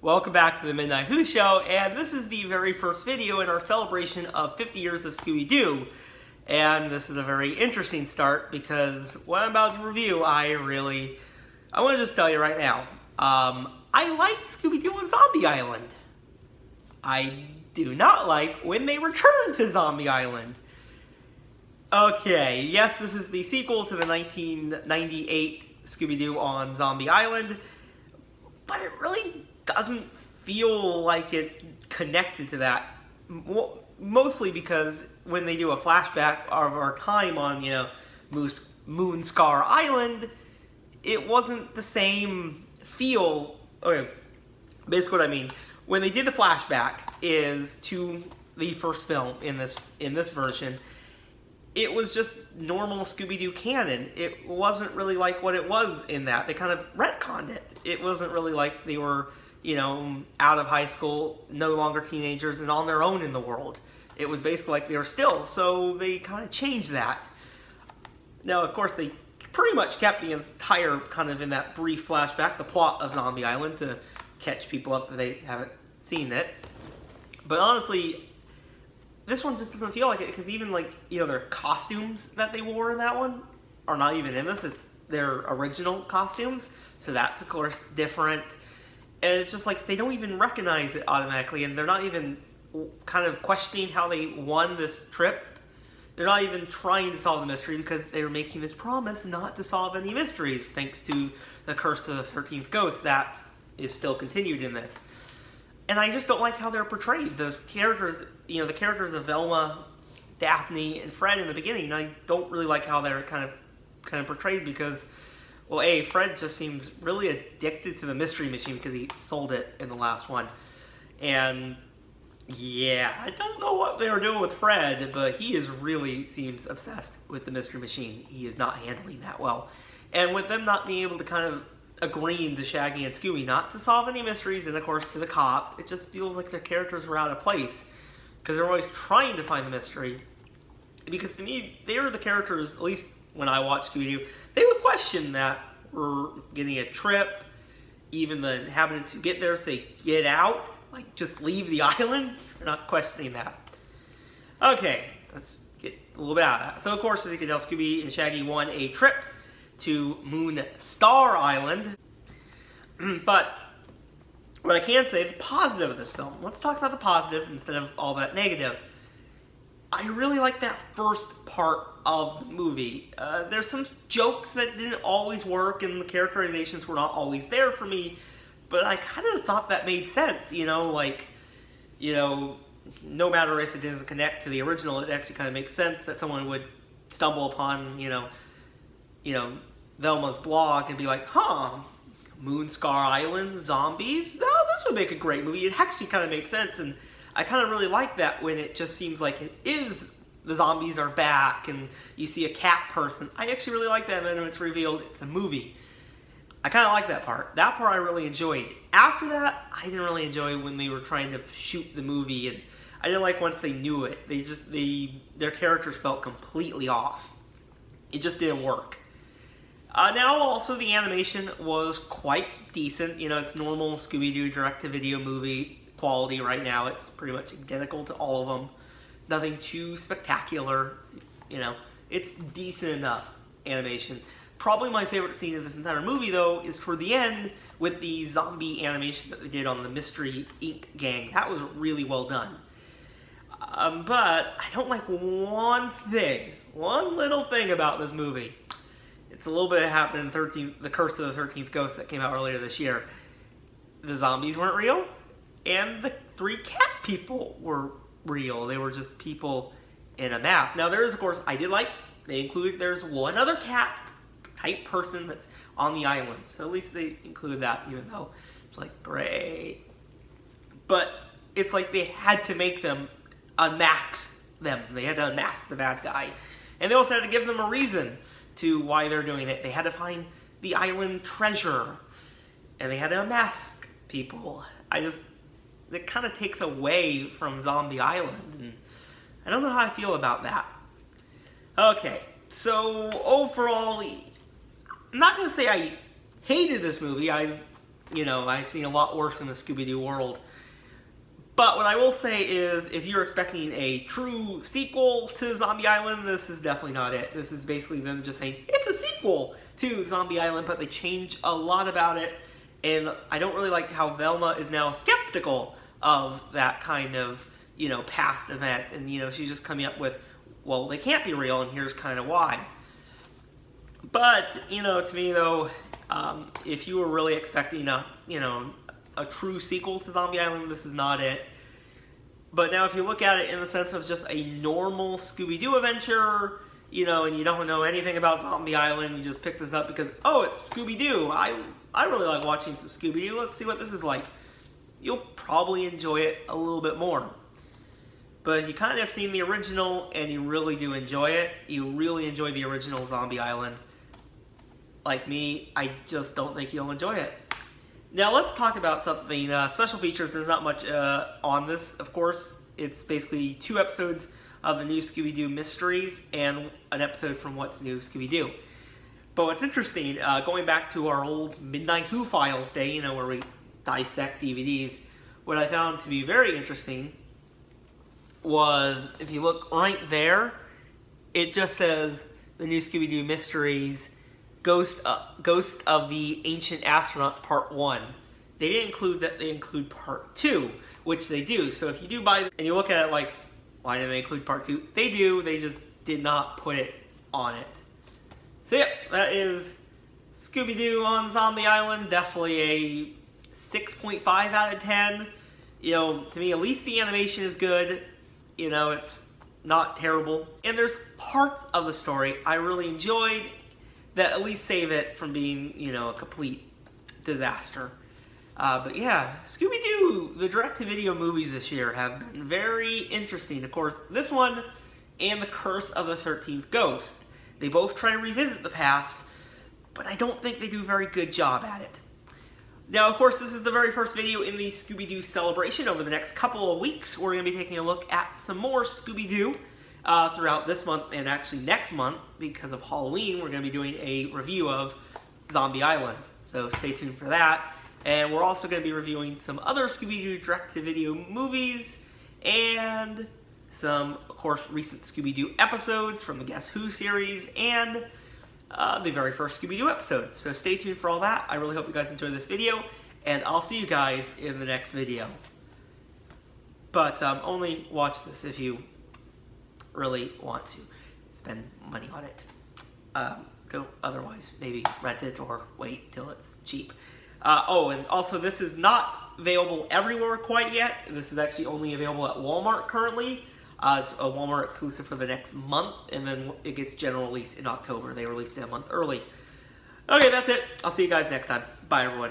Welcome back to the Midnight Who Show, and this is the very first video in our celebration of 50 years of Scooby Doo. And this is a very interesting start because what I'm about to review, I want to just tell you right now, I liked Scooby Doo on Zombie Island. I do not like when they return to Zombie Island. Okay, yes, this is the sequel to the 1998 Scooby Doo on Zombie Island, but it really doesn't feel like it's connected to that. Mostly because when they do a flashback of our time on, Moonscar Island, it wasn't the same feel. Okay, basically what I mean, when they did the flashback is to the first film in this version, it was just normal Scooby-Doo canon. It wasn't really like what it was in that. They kind of retconned it. It wasn't really like they were, out of high school, no longer teenagers, and on their own in the world. It was basically like they were still, so they kind of changed that. Now, of course, they pretty much kept the entire, kind of in that brief flashback, the plot of Zombie Island to catch people up if they haven't seen it. But honestly, this one just doesn't feel like it, because even their costumes that they wore in that one are not even in this. It's their original costumes, so that's of course different. And it's just like they don't even recognize it automatically, and they're not even kind of questioning how they won this trip. They're not even trying to solve the mystery because they're making this promise not to solve any mysteries, thanks to the Curse of the 13th Ghost that is still continued in this. And I just don't like how they're portrayed. Those characters, the characters of Velma, Daphne, and Fred in the beginning, I don't really like how they're kind of portrayed because, well, Fred just seems really addicted to the Mystery Machine because he sold it in the last one. And yeah, I don't know what they were doing with Fred, but he really seems obsessed with the Mystery Machine. He is not handling that well. And with them not being able to kind of agreeing to Shaggy and Scooby not to solve any mysteries, and of course to the cop, it just feels like their characters were out of place because they're always trying to find the mystery. Because to me, they were the characters, at least when I watched Scooby Doo, they would question that we're getting a trip. Even the inhabitants who get there say, get out, like just leave the island. They're not questioning that. Okay, let's get a little bit out of that. So of course, as you can tell, Scooby and Shaggy won a trip to Moonstar Island. But what I can say, the positive of this film, let's talk about the positive instead of all that negative. I really like that first part of the movie. There's some jokes that didn't always work, and the characterizations were not always there for me, but I kind of thought that made sense, no matter if it doesn't connect to the original, it actually kind of makes sense that someone would stumble upon, Velma's blog and be like, Moonscar Island, zombies? Oh, this would make a great movie. It actually kind of makes sense, and I kind of really like that when it just seems like it is, the zombies are back, and you see a cat person. I actually really like that, and then when it's revealed it's a movie. I kind of like that part. That part I really enjoyed. After that, I didn't really enjoy when they were trying to shoot the movie, and I didn't like once they knew it. Their characters felt completely off. It just didn't work. Now, also, the animation was quite decent. It's normal Scooby-Doo direct-to-video movie quality right now. It's pretty much identical to all of them. Nothing too spectacular. It's decent enough animation. Probably my favorite scene of this entire movie, though, is toward the end with the zombie animation that they did on the Mystery Inc. gang. That was really well done. But I don't like one little thing about this movie. It's a little bit happened in the Curse of the 13th Ghost that came out earlier this year. The zombies weren't real, and the 3 cat people were real. They were just people in a mask. Now, there's, of course, there's one other cat type person that's on the island. So at least they included that, even though it's like, great. But it's like they had to make them unmask them. They had to unmask the bad guy. And they also had to give them a reason to why they're doing it. They had to find the island treasure. And they had to unmask people. It kind of takes away from Zombie Island. And I don't know how I feel about that. Okay, so overall, I'm not going to say I hated this movie. I You know, I've seen a lot worse in the Scooby-Doo world. But what I will say is, if you're expecting a true sequel to Zombie Island, this is definitely not it. This is basically them just saying, it's a sequel to Zombie Island, but they change a lot about it. And I don't really like how Velma is now skeptical of that kind of, you know, past event. And, you know, she's just coming up with, well, they can't be real, and here's kind of why. But, you know, to me, though, if you were really expecting a, you know, a true sequel to Zombie Island, this is not it. But now if you look at it in the sense of just a normal Scooby-Doo adventure, you know, and you don't know anything about Zombie Island, you just pick this up because, oh, it's Scooby-Doo. I really like watching some Scooby-Doo. Let's see what this is like. You'll probably enjoy it a little bit more. But if you kind of have seen the original and you really do enjoy it, you really enjoy the original Zombie Island, like me, I just don't think you'll enjoy it. Now let's talk about something, special features. There's not much on this, of course. It's basically 2 episodes of the new Scooby-Doo Mysteries and an episode from What's New Scooby-Doo. But what's interesting, going back to our old Midnight Who Files day, you know, where we dissect DVDs, what I found to be very interesting was, if you look right there, it just says the new Scooby-Doo Mysteries, Ghost of the Ancient Astronauts Part 1. They didn't include that, they include Part 2, which they do. So if you do buy, and you look at it like, why didn't they include Part 2? They do, they just did not put it on it. So yeah, that is Scooby-Doo on Zombie Island. Definitely a 6.5 out of 10. You know, to me, at least the animation is good. You know, it's not terrible. And there's parts of the story I really enjoyed that at least save it from being, you know, a complete disaster. But yeah, Scooby-Doo, the direct-to-video movies this year have been very interesting. Of course, this one and The Curse of the 13th Ghost. They both try to revisit the past, but I don't think they do a very good job at it. Now, of course, this is the very first video in the Scooby-Doo celebration. Over the next couple of weeks, we're going to be taking a look at some more Scooby-Doo throughout this month and actually next month. Because of Halloween, we're going to be doing a review of Zombie Island. So stay tuned for that. And we're also going to be reviewing some other Scooby-Doo direct-to-video movies and some, of course, recent Scooby-Doo episodes from the Guess Who series and the very first Scooby-Doo episode. So stay tuned for all that. I really hope you guys enjoyed this video, and I'll see you guys in the next video. But only watch this if you really want to spend money on it. Don't otherwise maybe rent it or wait till it's cheap. Oh, and also this is not available everywhere quite yet. This is actually only available at Walmart currently. It's a Walmart exclusive for the next month, and then it gets general release in October. They released it a month early. Okay, that's it. I'll see you guys next time. Bye, everyone.